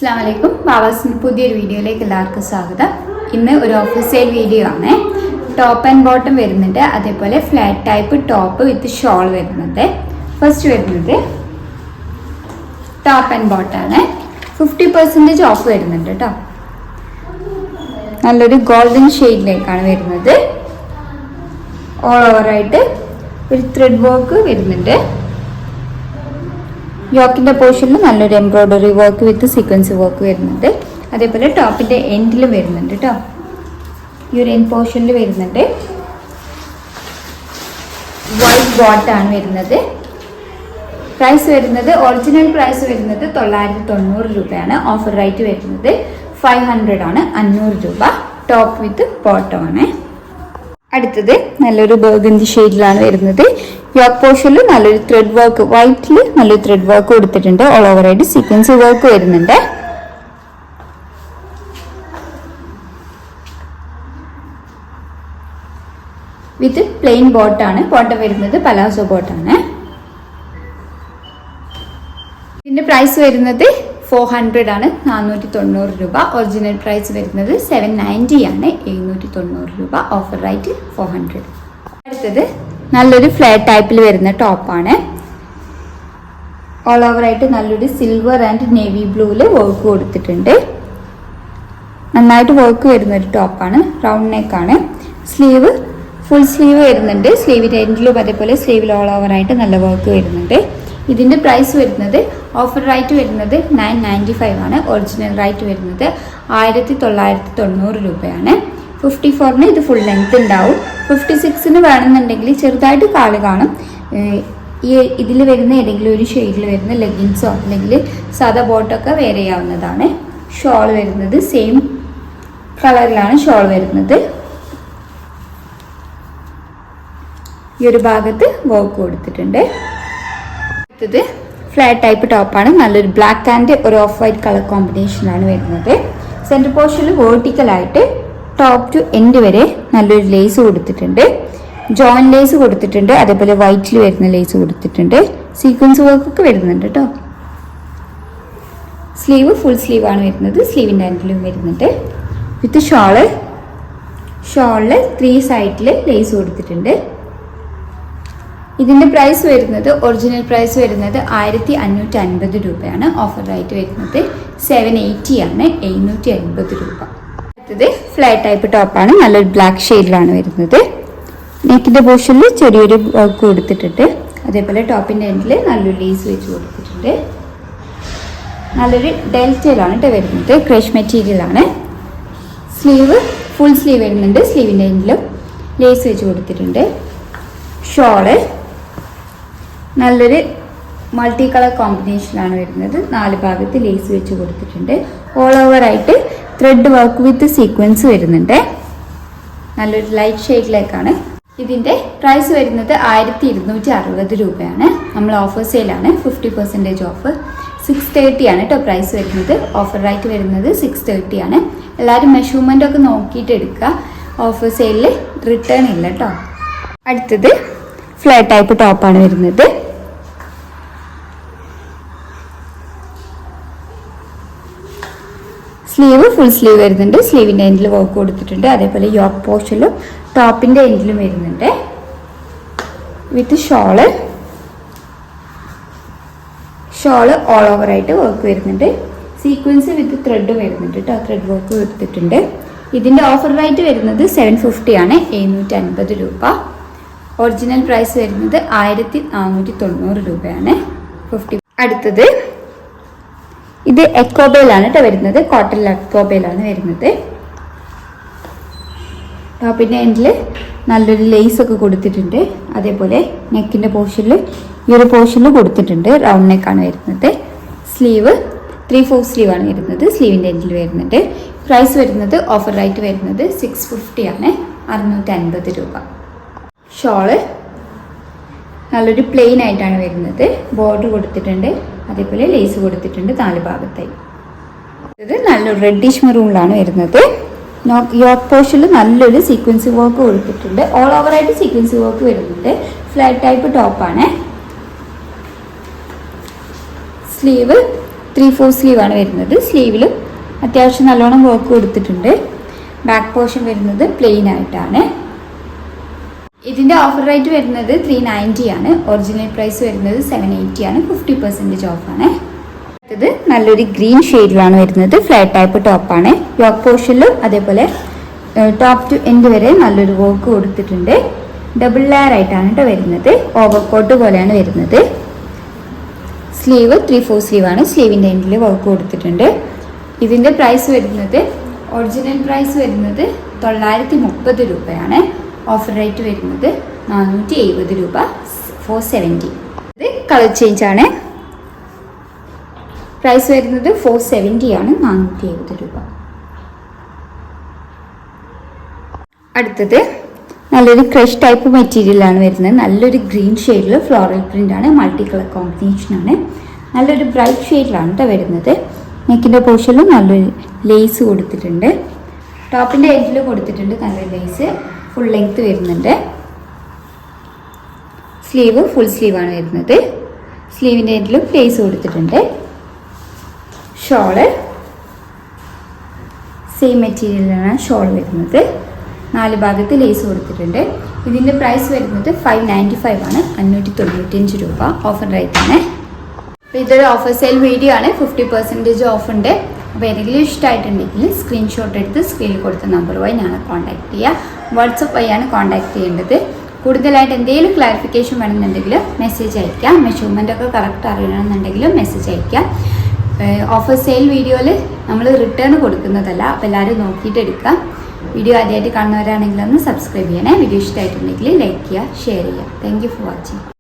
അസ്സലാമലൈക്കും. ബാവാസിൻ്റെ പുതിയൊരു വീഡിയോയിലേക്ക് എല്ലാവർക്കും സ്വാഗതം. ഇന്ന് ഒരു ഓഫർ സെയിൽ വീഡിയോ ആണ്. ടോപ്പ് ആൻഡ് ബോട്ടം വരുന്നുണ്ട്, അതേപോലെ ഫ്ലാറ്റ് ടൈപ്പ് ടോപ്പ് വിത്ത് ഷോൾ വരുന്നുണ്ട്. ഫസ്റ്റ് വരുന്നത് ടോപ്പ് ആൻഡ് ബോട്ടാണ്. 50% ഓഫ് വരുന്നുണ്ട് കേട്ടോ. നല്ലൊരു ഗോൾഡൻ ഷെയ്ഡിലേക്കാണ് വരുന്നത്. ഓൾ ഓവറായിട്ട് ഒരു ത്രെഡ് വർക്ക് വരുന്നുണ്ട്. യോക്കിൻ്റെ പോർഷനിൽ നല്ലൊരു embroidery work with sequence work വരുന്നുണ്ട്. അതേപോലെ ടോപ്പിൻ്റെ എൻഡിലും വരുന്നുണ്ട് കേട്ടോ. ഈ ഒരു എൻഡ് പോർഷനിൽ വരുന്നുണ്ട്. വൈറ്റ് ബോട്ടാണ് വരുന്നത്. പ്രൈസ് വരുന്നത് ഒറിജിനൽ പ്രൈസ് വരുന്നത് 990 രൂപയാണ്. ഓഫർ റേറ്റ് വരുന്നത് 500 ആണ്, 500 രൂപ. ടോപ്പ് വിത്ത് ബോട്ടം ആണ്. അടുത്തത് നല്ലൊരു ബർഗന്ദി ഷെയ്ഡിലാണ് വരുന്നത്. യോക്ക് പോർഷനിൽ നല്ലൊരു ത്രെഡ് വർക്ക്, വൈറ്റിൽ നല്ലൊരു ത്രെഡ് വർക്ക് കൊടുത്തിട്ടുണ്ട്. ഓൾ ഓവറായിട്ട് സീക്വൻസ് വർക്ക് വരുന്നുണ്ട്. വിത്ത് പ്ലെയിൻ ബോട്ടാണ്. ബോട്ടം വരുന്നത് പലാസോ ബോട്ടാണ്. ഇതിന്റെ പ്രൈസ് വരുന്നത് 400 ആണ്, 490 രൂപ. ഒറിജിനൽ പ്രൈസ് വരുന്നത് 790 ആണ്, 790 രൂപ. Offer rate 400. അടുത്തത് നല്ലൊരു ഫ്ലാറ്റ് ടൈപ്പിൽ വരുന്ന ടോപ്പാണ്. ഓൾ ഓവറായിട്ട് നല്ലൊരു സിൽവർ ആൻഡ് നേവി ബ്ലൂവിൽ വർക്ക് കൊടുത്തിട്ടുണ്ട്. നന്നായിട്ട് വർക്ക് വരുന്ന ഒരു ടോപ്പാണ്. റൗണ്ട് നെക്കാണ്. സ്ലീവ് ഫുൾ സ്ലീവ് വരുന്നുണ്ട്. സ്ലീവിൻ്റെ എൻഡിലും അതേപോലെ സ്ലീവിൽ ഓൾ ഓവറായിട്ട് നല്ല വർക്ക് വരുന്നുണ്ട്. ഇതിൻ്റെ പ്രൈസ് വരുന്നത് ഓഫർ റേറ്റ് വരുന്നത് 995 ആണ്. ഒറിജിനൽ റേറ്റ് വരുന്നത് 1990 രൂപയാണ്. 54-ന് ഇത് ഫുൾ ലെങ്ത് ഉണ്ടാവും. 56-ന് വേണമെന്നുണ്ടെങ്കിൽ ചെറുതായിട്ട് കാല് കാണും. ഈ ഇതിൽ വരുന്ന ഏതെങ്കിലും ഒരു ഷെയ്ഡിൽ വരുന്ന ലെഗിൻസോ അല്ലെങ്കിൽ സാധാ ബോട്ടൊക്കെ വെയർ ചെയ്യാവുന്നതാണ്. ഷോൾ വരുന്നത് സെയിം കളറിലാണ് ഷോൾ വരുന്നത്. ഈ ഒരു ഭാഗത്ത് വർക്ക് കൊടുത്തിട്ടുണ്ട്. അടുത്തത് ഫ്ലാറ്റ് ടൈപ്പ് ടോപ്പാണ്. നല്ലൊരു ബ്ലാക്ക് ആൻഡ് ഒരു ഓഫ് വൈറ്റ് കളർ കോമ്പിനേഷനാണ് വരുന്നത്. സെൻറ്റർ പോർഷനിൽ വേർട്ടിക്കലായിട്ട് ടോപ്പ് ടു എൻഡ് വരെ നല്ലൊരു ലേസ് കൊടുത്തിട്ടുണ്ട്. ജോയിൻ ലേസ് കൊടുത്തിട്ടുണ്ട്. അതേപോലെ വൈറ്റിൽ വരുന്ന ലേസ് കൊടുത്തിട്ടുണ്ട്. സീക്വൻസ് വർക്കൊക്കെ വരുന്നുണ്ട് കേട്ടോ. സ്ലീവ് ഫുൾ സ്ലീവാണ് വരുന്നത്. സ്ലീവിൻ്റെ എൻഡിലും വരുന്നുണ്ട്. വിത്ത് ഷോളിൽ 3 സൈഡിൽ ലേസ് കൊടുത്തിട്ടുണ്ട്. ഇതിൻ്റെ പ്രൈസ് വരുന്നത് ഒറിജിനൽ പ്രൈസ് വരുന്നത് 1550 രൂപയാണ്. ഓഫർ റേറ്റ് വരുന്നത് 780 ആണ്, 780 രൂപ. അടുത്തത് ഫ്ലാറ്റ് ടൈപ്പ് ടോപ്പാണ്. നല്ലൊരു ബ്ലാക്ക് ഷെയ്ഡിലാണ് വരുന്നത്. നെക്കിൻ്റെ പോർഷനിൽ ചെറിയൊരു വർക്ക് കൊടുത്തിട്ടുണ്ട്. അതേപോലെ ടോപ്പിൻ്റെ എൻഡിൽ നല്ലൊരു ലേസ് വെച്ച് കൊടുത്തിട്ടുണ്ട്. നല്ലൊരു ഡെൽറ്റയിലാണ് കേട്ടോ വരുന്നത്. ക്രഷ് മെറ്റീരിയലാണ്. സ്ലീവ് ഫുൾ സ്ലീവ് വരുന്നുണ്ട്. സ്ലീവിൻ്റെ എൻഡിലും ലേസ് വെച്ച് കൊടുത്തിട്ടുണ്ട്. ഷോള് നല്ലൊരു മൾട്ടി കളർ കോമ്പിനേഷനാണ് വരുന്നത്. 4 ഭാഗത്ത് ലേസ് വെച്ച് കൊടുത്തിട്ടുണ്ട്. ഓൾ ഓവറായിട്ട് ത്രെഡ് വർക്ക് വിത്ത് സീക്വൻസ് വരുന്നുണ്ട്. നല്ലൊരു ലൈറ്റ് ഷെയ്ഡിലേക്കാണ്. ഇതിൻ്റെ പ്രൈസ് വരുന്നത് 1260 രൂപയാണ്. നമ്മൾ ഓഫർ സെയിലാണ്. 50% ഓഫ്. 630 ആണ് കേട്ടോ പ്രൈസ് വരുന്നത്. ഓഫർ റേറ്റ് വരുന്നത് 630 ആണ്. എല്ലാവരും മെഷർമെൻ്റ് ഒക്കെ നോക്കിയിട്ട് എടുക്കുക. ഓഫർ സെയിലിൽ റിട്ടേൺ ഇല്ല കേട്ടോ. അടുത്തത് ഫ്ലാറ്റ് ടൈപ്പ് ടോപ്പാണ് വരുന്നത്. സ്ലീവ് ഫുൾ സ്ലീവ് വരുന്നുണ്ട്. സ്ലീവിൻ്റെ എൻഡിൽ വർക്ക് കൊടുത്തിട്ടുണ്ട്. അതേപോലെ യോക്ക് പോർഷനിലും ടോപ്പിൻ്റെ എൻഡിലും വരുന്നുണ്ട്. വിത്ത് ഷോള് ഓൾ ഓവറായിട്ട് വർക്ക് വരുന്നുണ്ട്. സീക്വൻസ് വിത്ത് ത്രെഡ് വരുന്നുണ്ട് കേട്ടോ. ത്രെഡ് വർക്ക് കൊടുത്തിട്ടുണ്ട്. ഇതിൻ്റെ ഓഫർ റേറ്റ് വരുന്നത് 750 ആണ്, 750 രൂപ. ഒറിജിനൽ പ്രൈസ് വരുന്നത് 1490 രൂപയാണ്. 50. അടുത്തത് ഇത് എക്കോബയിലാണ് കേട്ടോ വരുന്നത്. കോട്ടൺ എക്കോബയിലാണ് വരുന്നത്. ടോപ്പിൻ്റെ എൻഡിൽ നല്ലൊരു ലേസ് ഒക്കെ കൊടുത്തിട്ടുണ്ട്. അതേപോലെ നെക്കിൻ്റെ പോർഷനിൽ ഈ ഒരു പോർഷനിൽ കൊടുത്തിട്ടുണ്ട്. റൗണ്ട് നെക്കാണ് വരുന്നത്. സ്ലീവ് 3/4 സ്ലീവാണ് വരുന്നത്. സ്ലീവിൻ്റെ എൻഡിൽ വരുന്നുണ്ട്. പ്രൈസ് വരുന്നത് ഓഫർ റേറ്റ് വരുന്നത് 650 ആണ്, 650 രൂപ. ഷോള് നല്ലൊരു പ്ലെയിൻ ആയിട്ടാണ് വരുന്നത്. ബോർഡർ കൊടുത്തിട്ടുണ്ട്. അതേപോലെ ലേസ് കൊടുത്തിട്ടുണ്ട് 4 ഭാഗത്തായി. ഇത് നല്ലൊരു റെഡിഷ് മെറൂണിലാണ് വരുന്നത്. യോക്ക് പോർഷനിൽ നല്ലൊരു സീക്വൻസ് വർക്ക് കൊടുത്തിട്ടുണ്ട്. ഓൾ ഓവറായിട്ട് സീക്വൻസ് വർക്ക് വരുന്നുണ്ട്. ഫ്ലാറ്റ് ടൈപ്പ് ടോപ്പാണ്. സ്ലീവ് 3/4 സ്ലീവാണ് വരുന്നത്. സ്ലീവിലും അത്യാവശ്യം നല്ലോണം വർക്ക് കൊടുത്തിട്ടുണ്ട്. ബാക്ക് പോർഷൻ വരുന്നത് പ്ലെയിൻ ആയിട്ടാണ്. ഇതിൻ്റെ ഓഫർ റേറ്റ് വരുന്നത് 390 ആണ്. ഒറിജിനൽ പ്രൈസ് വരുന്നത് 780 ആണ്. 50% ഓഫാണ്. ഇത് നല്ലൊരു ഗ്രീൻ ഷെയ്ഡിലാണ് വരുന്നത്. ഫ്ലാറ്റ് ടൈപ്പ് ടോപ്പാണ്. യോക്ക് പോർഷനിലും അതേപോലെ ടോപ്പ് ടു എൻഡ് വരെ നല്ലൊരു വർക്ക് കൊടുത്തിട്ടുണ്ട്. ഡബിൾ ലെയർ ആയിട്ടാണ് കേട്ടോ വരുന്നത്. ഓവർകോട്ട് പോലെയാണ് വരുന്നത്. സ്ലീവ് 3/4 സ്ലീവാണ്. സ്ലീവിൻ്റെ എൻഡിൽ വർക്ക് കൊടുത്തിട്ടുണ്ട്. ഇതിൻ്റെ പ്രൈസ് വരുന്നത് ഒറിജിനൽ പ്രൈസ് വരുന്നത് 930 രൂപയാണ്. ഓഫർ റേറ്റ് വരുന്നത് 470 രൂപ. 470. ഇത് കളർ ചേഞ്ച് ആണ്. പ്രൈസ് വരുന്നത് 470 ആണ്. 470 രൂപ. അടുത്തത് നല്ലൊരു ക്രഷ് ടൈപ്പ് മെറ്റീരിയലാണ് വരുന്നത്. നല്ലൊരു ഗ്രീൻ ഷെയ്ഡിൽ ഫ്ലോറൽ പ്രിൻ്റ് ആണ്. മൾട്ടി കളർ കോമ്പിനേഷനാണ്. നല്ലൊരു ബ്രൈറ്റ് ഷെയ്ഡിലാണ് കേട്ടോ വരുന്നത്. നെക്കിൻ്റെ പോർഷനിലും നല്ലൊരു ലേസ് കൊടുത്തിട്ടുണ്ട്. ടോപ്പിൻ്റെ എൻഡിൽ കൊടുത്തിട്ടുണ്ട് നല്ലൊരു ലേസ്. ഫുൾ ലെങ്ത് വരുന്നുണ്ട്. സ്ലീവ് ഫുൾ സ്ലീവാണ് വരുന്നത്. സ്ലീവിൻ്റെ എൻഡിലും ലേസ് കൊടുത്തിട്ടുണ്ട്. ഷോള് സെയിം മെറ്റീരിയലാണ് ഷോൾ വരുന്നത്. 4 ഭാഗത്ത് ലേസ് കൊടുത്തിട്ടുണ്ട്. ഇതിൻ്റെ പ്രൈസ് വരുന്നത് 595 ആണ്. 595 രൂപ. ഓഫർ റേറ്റ് ആണ്. അപ്പോൾ ഇതൊരു ഓഫർ സെയിൽ വീഡിയോ ആണ്. 50% ഓഫ് ഉണ്ട്. അപ്പോൾ ഏതെങ്കിലും ഇഷ്ടമായിട്ടുണ്ടെങ്കിൽ സ്ക്രീൻഷോട്ട് എടുത്ത് സ്ക്രീനിൽ കൊടുത്ത നമ്പറുമായി ഞങ്ങളെ കോൺടാക്ട് ചെയ്യുക. വാട്സപ്പ് വഴിയാണ് കോൺടാക്ട് ചെയ്യേണ്ടത്. കൂടുതലായിട്ട് എന്തെങ്കിലും ക്ലാരിഫിക്കേഷൻ വേണമെന്നുണ്ടെങ്കിൽ മെസ്സേജ് അയക്കാം. മെഷർമെൻ്റ് ഒക്കെ കറക്റ്റ് അറിയണമെന്നുണ്ടെങ്കിലും മെസ്സേജ് അയക്കാം. ഓഫർ സെയിൽ വീഡിയോയിൽ നമ്മൾ റിട്ടേൺ കൊടുക്കുന്നതല്ല. അപ്പോൾ എല്ലാവരും നോക്കിയിട്ട് എടുക്കാം. വീഡിയോ ആദ്യമായിട്ട് കാണുന്നവരാണെങ്കിൽ ഒന്ന് സബ്സ്ക്രൈബ് ചെയ്യണേ. വീഡിയോ ഇഷ്ടമായിട്ടുണ്ടെങ്കിൽ ലൈക്ക് ചെയ്യുക, ഷെയർ ചെയ്യുക. Thank you for watching.